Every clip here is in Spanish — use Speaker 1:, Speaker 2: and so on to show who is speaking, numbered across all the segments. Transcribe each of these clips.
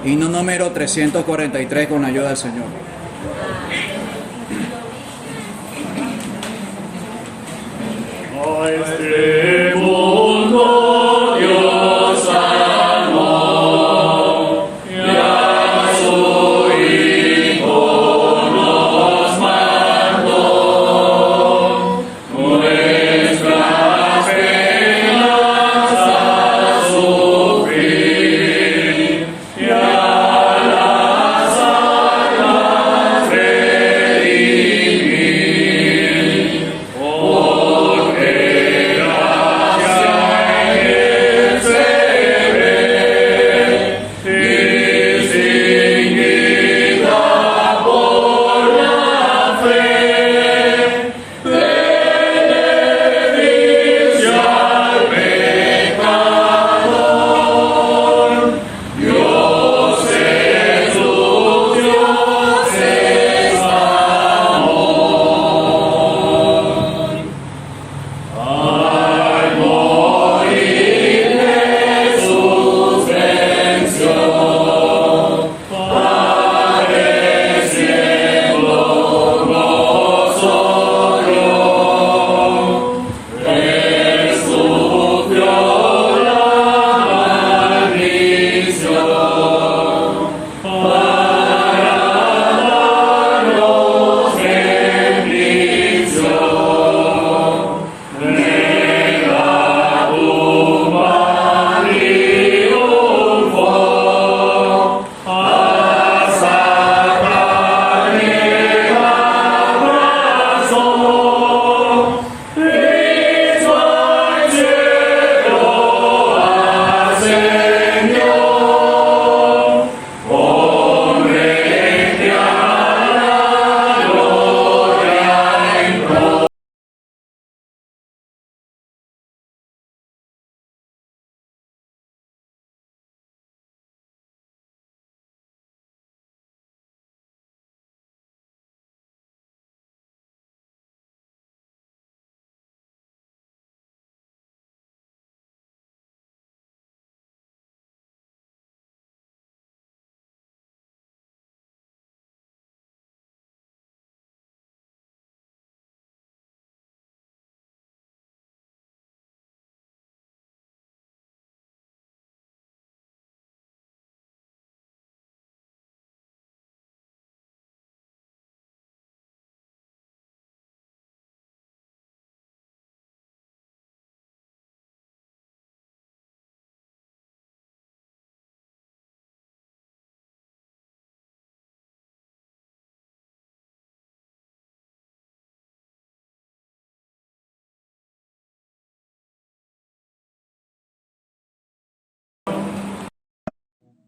Speaker 1: Himno número 343 con la ayuda del Señor.
Speaker 2: A este mundo Dios amó, y a su Hijo nos mandó. Nuestras penas a sufrir, y a las almas redimir. Porque gracia en Él se ve, distinguida por la fe, beneficia al pecador. Dios es luz, Dios es amor. Al morir Jesús venció, padeciendo nosotros. Él sufrió la maldición para darnos bendición. Nega tumba triunfó, hasta carne abrazó. Cristo al cielo ascendió, hombre a la gloria entró.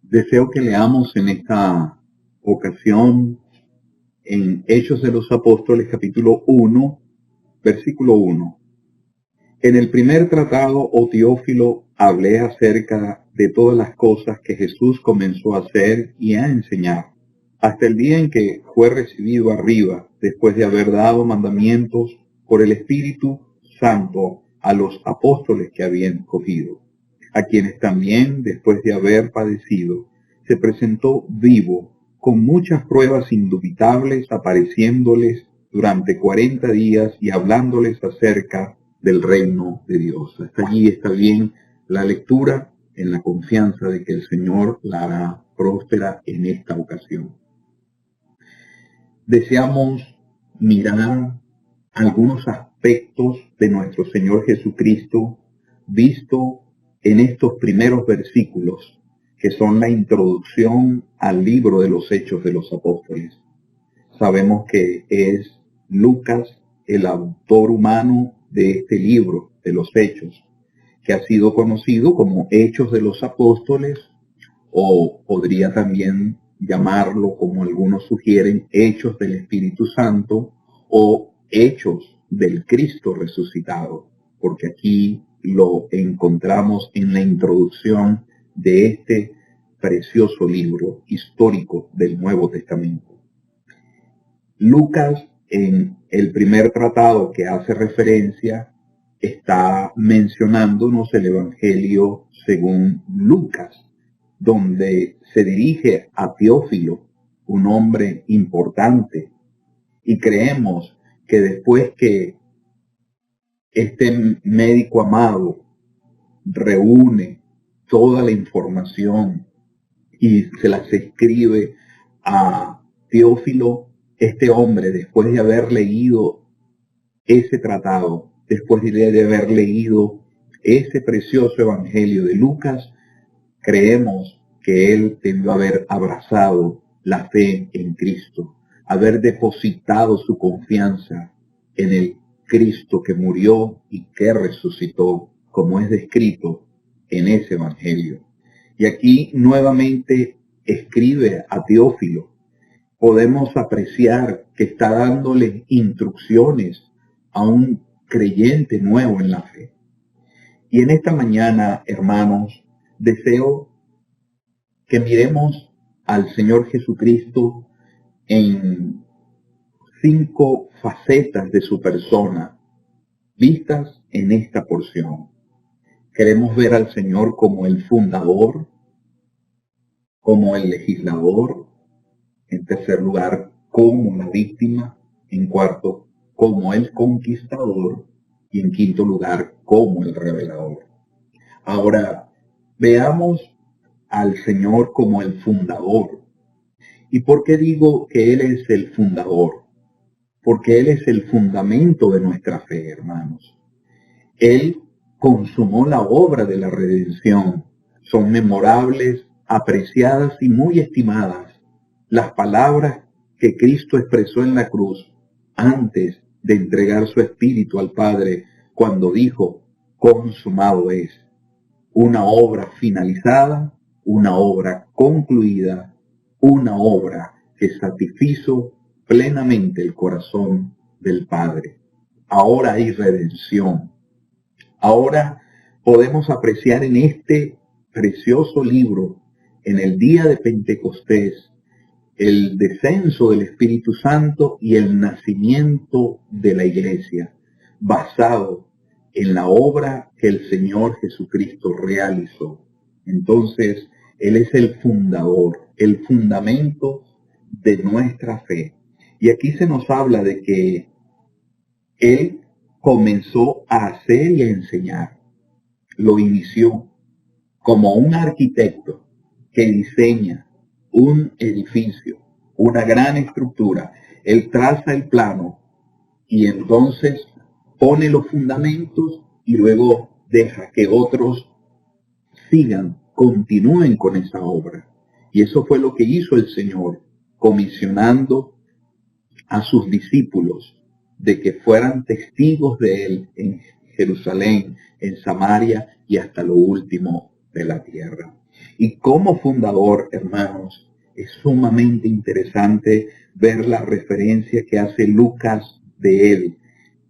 Speaker 3: Deseo que leamos en esta ocasión en Hechos de los Apóstoles capítulo 1, versículo 1. En el primer tratado, oh Teófilo, hablé acerca de todas las cosas que Jesús comenzó a hacer y a enseñar, hasta el día en que fue recibido arriba, después de haber dado mandamientos por el Espíritu Santo a los apóstoles que había escogido, a quienes también, después de haber padecido, se presentó vivo, con muchas pruebas indubitables, apareciéndoles durante 40 días y hablándoles acerca del reino de Dios. Hasta allí está bien la lectura, en la confianza de que el Señor la hará próspera en esta ocasión. Deseamos mirar algunos aspectos de nuestro Señor Jesucristo visto en estos primeros versículos, que son la introducción al libro de los Hechos de los Apóstoles. Sabemos que es Lucas el autor humano de este libro de los Hechos, que ha sido conocido como Hechos de los Apóstoles, o podría también llamarlo, como algunos sugieren, Hechos del Espíritu Santo o Hechos del Cristo resucitado, porque aquí lo encontramos en la introducción de este precioso libro histórico del Nuevo Testamento. Lucas, en el primer tratado que hace referencia, está mencionándonos el Evangelio según Lucas, donde se dirige a Teófilo, un hombre importante, y creemos que después que este médico amado reúne toda la información y se las escribe a Teófilo, este hombre, después de haber leído ese tratado, después de haber leído ese precioso evangelio de Lucas, creemos que él debió haber abrazado la fe en Cristo, haber depositado su confianza en el Cristo que murió y que resucitó, como es descrito en ese evangelio. Y aquí nuevamente escribe a Teófilo. Podemos apreciar que está dándole instrucciones a un creyente nuevo en la fe. Y en esta mañana, hermanos, deseo que miremos al Señor Jesucristo en 5 facetas de su persona, vistas en esta porción. Queremos ver al Señor como el fundador, como el legislador, en tercer lugar, como la víctima, en cuarto, como el conquistador, y en quinto lugar, como el revelador. Ahora, veamos al Señor como el fundador. ¿Y por qué digo que Él es el fundador? Porque Él es el fundamento de nuestra fe, hermanos. Él consumó la obra de la redención. Son memorables, apreciadas y muy estimadas las palabras que Cristo expresó en la cruz antes de entregar su espíritu al Padre, cuando dijo: consumado es. Una obra finalizada, una obra concluida, una obra que satisfizo plenamente el corazón del Padre. Ahora hay redención. Ahora podemos apreciar en este precioso libro, en el día de Pentecostés, el descenso del Espíritu Santo y el nacimiento de la iglesia, basado en la obra que el Señor Jesucristo realizó. Entonces, Él es el fundador, el fundamento de nuestra fe. Y aquí se nos habla de que Él comenzó a hacer y a enseñar. Lo inició como un arquitecto que diseña un edificio, una gran estructura. Él traza el plano y entonces pone los fundamentos y luego deja que otros sigan, continúen con esa obra. Y eso fue lo que hizo el Señor, comisionando a sus discípulos de que fueran testigos de Él en Jerusalén, en Samaria y hasta lo último de la tierra. Y como fundador, hermanos, es sumamente interesante ver la referencia que hace Lucas de Él.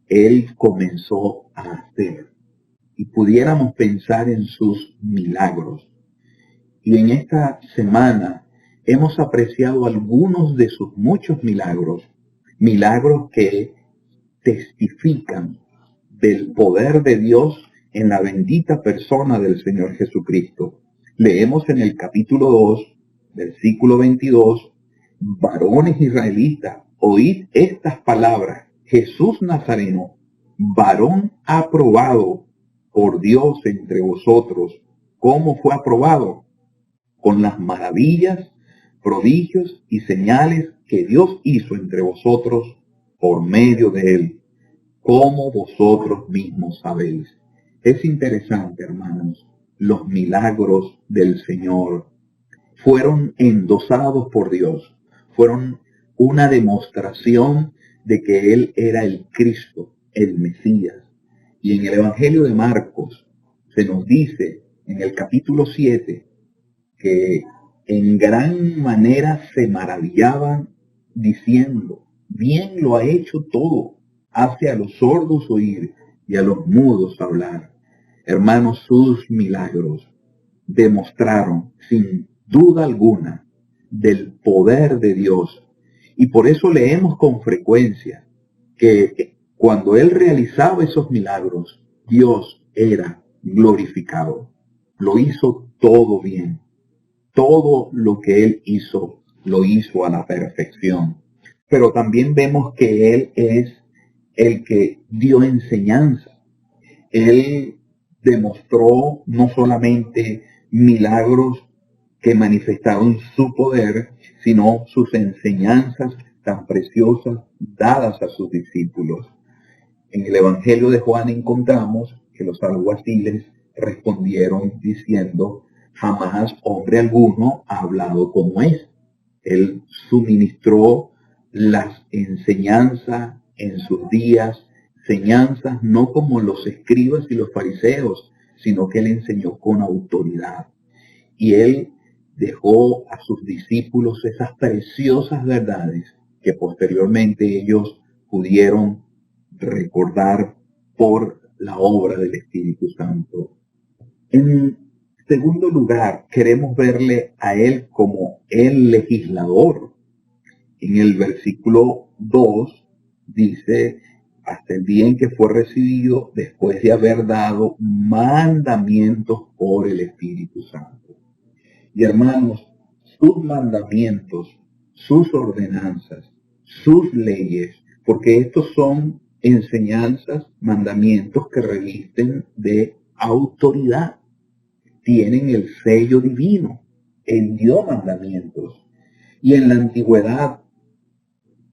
Speaker 3: Él comenzó a hacer. Y pudiéramos pensar en sus milagros. Y en esta semana hemos apreciado algunos de sus muchos milagros. Milagros que testifican del poder de Dios en la bendita persona del Señor Jesucristo. Leemos en el capítulo 2, versículo 22, varones israelitas, oíd estas palabras, Jesús Nazareno, varón aprobado por Dios entre vosotros. ¿Cómo fue aprobado? Con las maravillas, prodigios y señales que Dios hizo entre vosotros por medio de Él, como vosotros mismos sabéis. Es interesante, hermanos, los milagros del Señor fueron endosados por Dios, fueron una demostración de que Él era el Cristo, el Mesías. Y en el Evangelio de Marcos se nos dice, en el capítulo 7, que en gran manera se maravillaban diciendo: bien lo ha hecho todo, hace a los sordos oír y a los mudos hablar. Hermanos, sus milagros demostraron sin duda alguna del poder de Dios. Y por eso leemos con frecuencia que cuando Él realizaba esos milagros, Dios era glorificado. Lo hizo todo bien. todo lo que Él hizo, lo hizo a la perfección. Pero también vemos que Él es el que dio enseñanza. Él demostró no solamente milagros que manifestaron su poder, sino sus enseñanzas tan preciosas dadas a sus discípulos. En el Evangelio de Juan encontramos que los alguaciles respondieron diciendo: jamás hombre alguno ha hablado como es. Él suministró las enseñanzas en sus días, enseñanzas no como los escribas y los fariseos, sino que él enseñó con autoridad. Y él dejó a sus discípulos esas preciosas verdades que posteriormente ellos pudieron recordar por la obra del Espíritu Santo. En segundo lugar, queremos verle a él como el legislador. En el versículo 2 dice: hasta el día en que fue recibido, después de haber dado mandamientos por el Espíritu Santo. Y hermanos, sus mandamientos, sus ordenanzas, sus leyes, porque estos son enseñanzas, mandamientos que revisten de autoridad, tienen el sello divino. Él dio mandamientos. Y en la antigüedad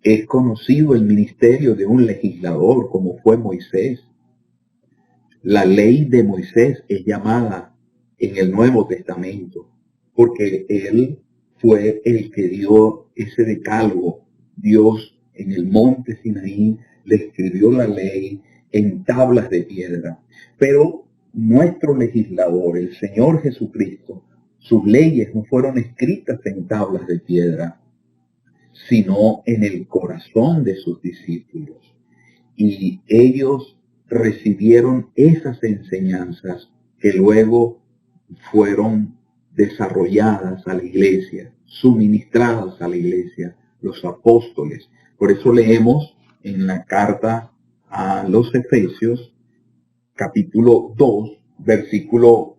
Speaker 3: es conocido el ministerio de un legislador como fue Moisés. La ley de Moisés es llamada en el Nuevo Testamento porque él fue el que dio ese decálogo. Dios en el monte Sinaí le escribió la ley en tablas de piedra. Pero nuestro legislador, el Señor Jesucristo, sus leyes no fueron escritas en tablas de piedra, sino en el corazón de sus discípulos. Y ellos recibieron esas enseñanzas que luego fueron desarrolladas a la iglesia, suministradas a la iglesia, los apóstoles. Por eso leemos en la carta a los Efesios, capítulo 2, versículo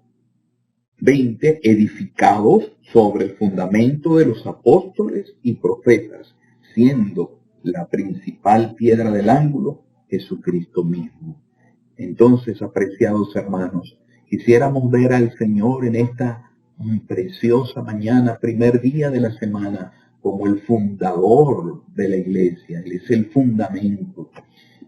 Speaker 3: 20, edificados sobre el fundamento de los apóstoles y profetas, siendo la principal piedra del ángulo Jesucristo mismo. Entonces, apreciados hermanos, quisiéramos ver al Señor en esta preciosa mañana, primer día de la semana, como el fundador de la iglesia. Él es el fundamento,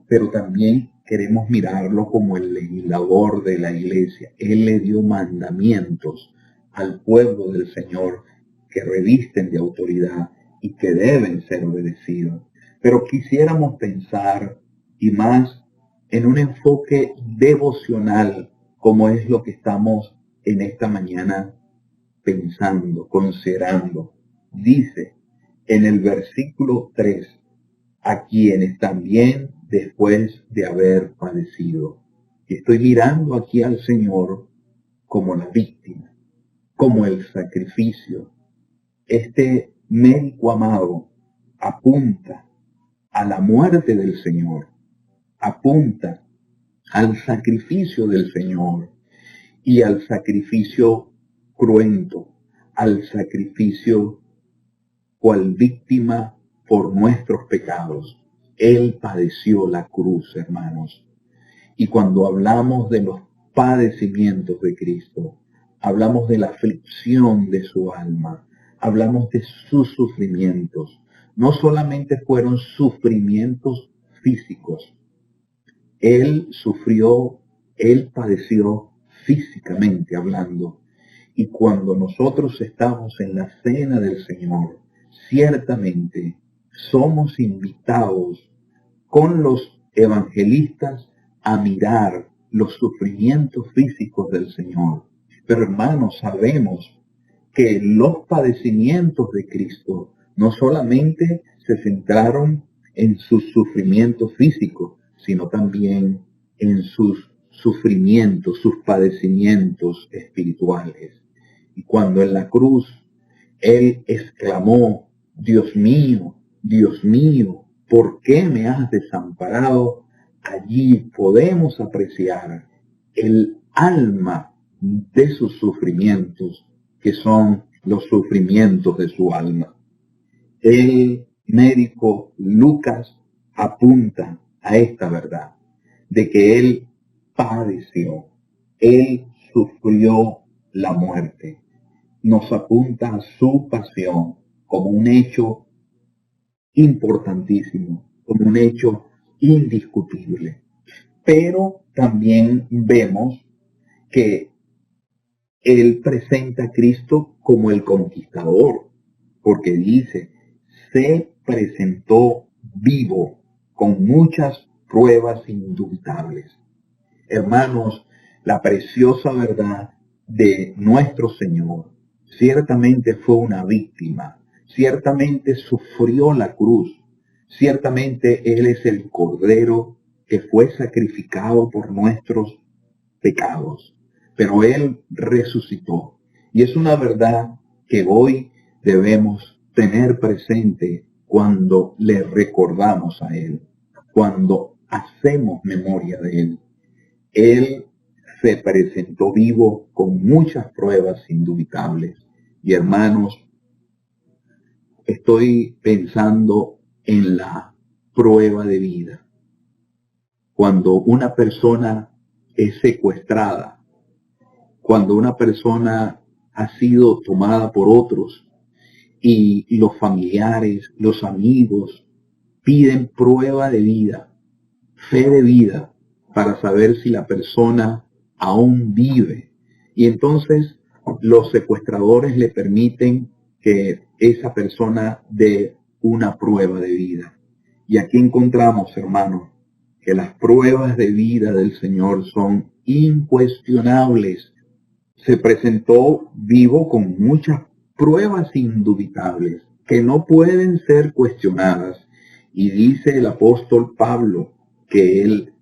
Speaker 3: pero también queremos mirarlo como el legislador de la iglesia. Él le dio mandamientos al pueblo del Señor que revisten de autoridad y que deben ser obedecidos. Pero quisiéramos pensar, y más en un enfoque devocional, como es lo que estamos en esta mañana pensando, considerando. Dice en el versículo 3, a quienes también después de haber padecido. Y estoy mirando aquí al Señor como la víctima, como el sacrificio. Este médico amado apunta a la muerte del Señor, apunta al sacrificio del Señor y al sacrificio cruento, al sacrificio cual víctima por nuestros pecados. Él padeció la cruz, hermanos. Y cuando hablamos de los padecimientos de Cristo, hablamos de la aflicción de su alma, hablamos de sus sufrimientos. No solamente fueron sufrimientos físicos. Él sufrió, él padeció físicamente hablando. Y cuando nosotros estamos en la cena del Señor, ciertamente somos invitados con los evangelistas a mirar los sufrimientos físicos del Señor. Pero hermanos, sabemos que los padecimientos de Cristo no solamente se centraron en sus sufrimientos físicos, sino también en sus sufrimientos, sus padecimientos espirituales. Y cuando en la cruz Él exclamó: Dios mío, ¿por qué me has desamparado? Allí podemos apreciar el alma de sus sufrimientos, que son los sufrimientos de su alma. El médico Lucas apunta a esta verdad, de que él padeció, él sufrió la muerte. Nos apunta a su pasión como un hecho importantísimo, como un hecho indiscutible. Pero también vemos que él presenta a Cristo como el conquistador, porque dice, se presentó vivo con muchas pruebas indubitables. Hermanos, la preciosa verdad de nuestro Señor ciertamente fue una víctima, ciertamente sufrió la cruz, ciertamente Él es el Cordero que fue sacrificado por nuestros pecados, pero Él resucitó. Y es una verdad que hoy debemos tener presente cuando le recordamos a Él, cuando hacemos memoria de Él. Él se presentó vivo con muchas pruebas indubitables. Y hermanos, estoy pensando en la prueba de vida. Cuando una persona es secuestrada, cuando una persona ha sido tomada por otros y los familiares, los amigos piden prueba de vida, fe de vida, para saber si la persona aún vive. Y entonces los secuestradores le permiten que esa persona dé una prueba de vida. Y aquí encontramos, hermanos, que las pruebas de vida del Señor son incuestionables. Se presentó vivo con muchas pruebas indubitables que no pueden ser cuestionadas. Y dice el apóstol Pablo que él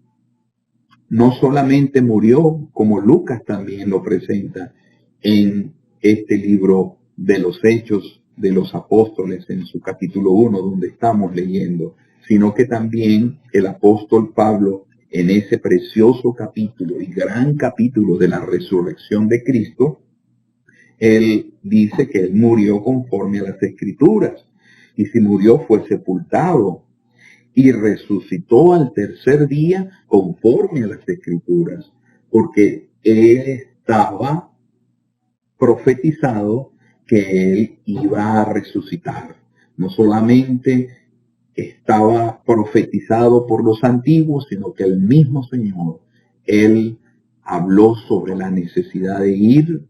Speaker 3: no solamente murió, como Lucas también lo presenta en este libro de los Hechos de los Apóstoles, en su capítulo 1, donde estamos leyendo, sino que también el apóstol Pablo, en ese precioso capítulo y gran capítulo de la resurrección de Cristo, él dice que él murió conforme a las Escrituras, y si murió fue sepultado, y resucitó al tercer día conforme a las Escrituras, porque él estaba profetizado que él iba a resucitar. No solamente estaba profetizado por los antiguos, sino que el mismo Señor, él habló sobre la necesidad de ir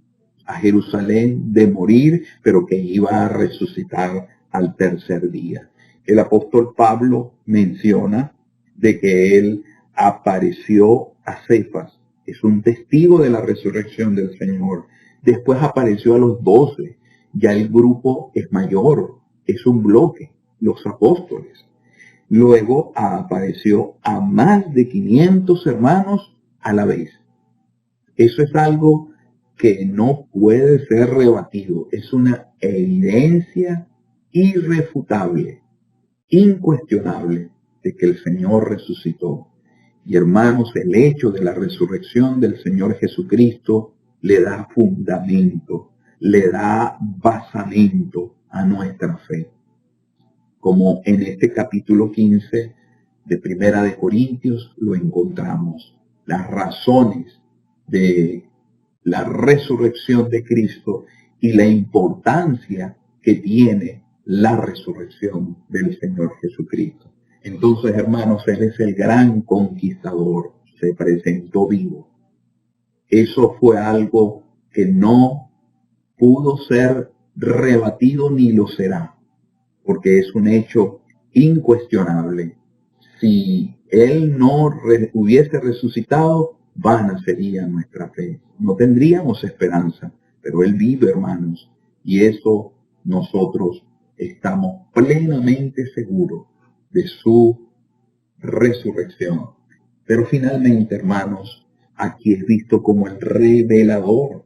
Speaker 3: a Jerusalén, de morir, pero que iba a resucitar al tercer día. El apóstol Pablo menciona de que él apareció a Cefas, es un testigo de la resurrección del Señor. Después apareció a los 12, ya el grupo es mayor, es un bloque, los apóstoles. Luego apareció a más de 500 hermanos a la vez. Eso es algo que no puede ser rebatido, es una evidencia irrefutable, incuestionable, de que el Señor resucitó. Y hermanos, el hecho de la resurrección del Señor Jesucristo le da fundamento, le da basamento a nuestra fe. Como en este capítulo 15 de Primera de Corintios lo encontramos, las razones de la resurrección de Cristo y la importancia que tiene la resurrección del Señor Jesucristo. Entonces, hermanos, Él es el gran conquistador, se presentó vivo. Eso fue algo que no pudo ser rebatido ni lo será, porque es un hecho incuestionable. Si Él no hubiese resucitado, vana sería nuestra fe. No tendríamos esperanza, pero Él vive, hermanos, y eso nosotros estamos plenamente seguros de su resurrección. Pero finalmente, hermanos, aquí es visto como el revelador.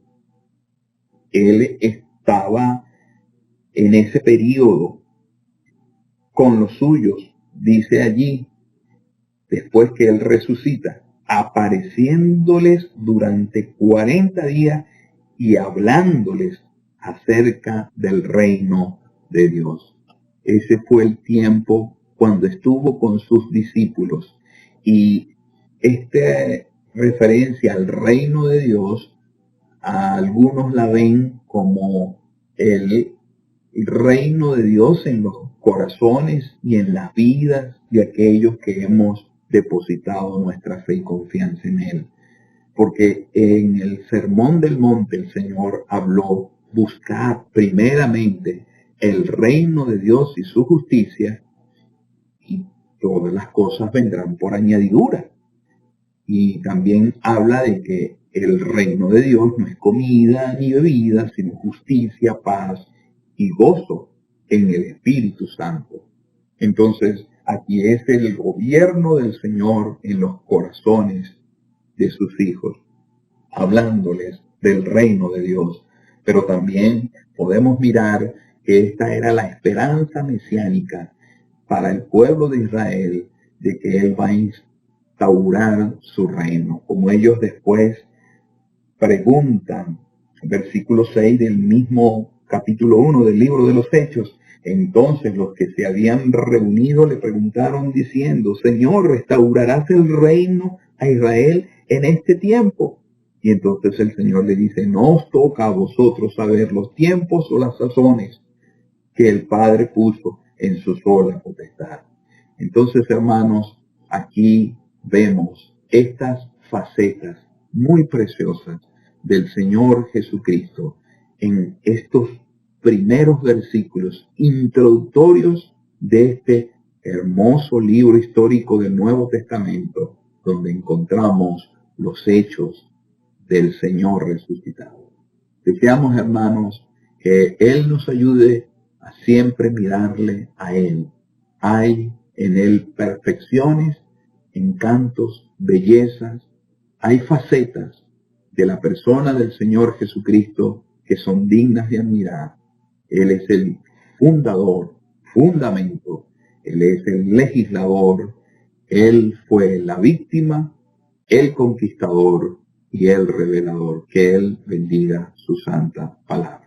Speaker 3: Él estaba en ese periodo con los suyos, dice allí, después que Él resucita, apareciéndoles durante 40 días y hablándoles acerca del reino de Dios. Ese fue el tiempo cuando estuvo con sus discípulos. Y esta referencia al reino de Dios, a algunos la ven como el reino de Dios en los corazones y en las vidas de aquellos que hemos depositado nuestra fe y confianza en Él. Porque en el Sermón del Monte el Señor habló: buscar primeramente el reino de Dios y su justicia, y todas las cosas vendrán por añadidura. Y también habla de que el reino de Dios no es comida ni bebida, sino justicia, paz y gozo en el Espíritu Santo. Entonces, aquí es el gobierno del Señor en los corazones de sus hijos, hablándoles del reino de Dios. Pero también podemos mirar que esta era la esperanza mesiánica para el pueblo de Israel, de que Él va a instaurar su reino. Como ellos después preguntan, versículo 6 del mismo capítulo 1 del libro de los Hechos: entonces los que se habían reunido le preguntaron diciendo: Señor, ¿restaurarás el reino a Israel en este tiempo? Y entonces el Señor le dice: no os toca a vosotros saber los tiempos o las sazones que el Padre puso en su sola potestad. Entonces, hermanos, aquí vemos estas facetas muy preciosas del Señor Jesucristo en estos primeros versículos introductorios de este hermoso libro histórico del Nuevo Testamento, donde encontramos los hechos del Señor resucitado. Deseamos, hermanos, que Él nos ayude a siempre mirarle a Él. Hay en Él perfecciones, encantos, bellezas, hay facetas de la persona del Señor Jesucristo que son dignas de admirar. Él es el fundador, fundamento, Él es el legislador, Él fue la víctima, el conquistador y el revelador. Que Él bendiga su santa palabra.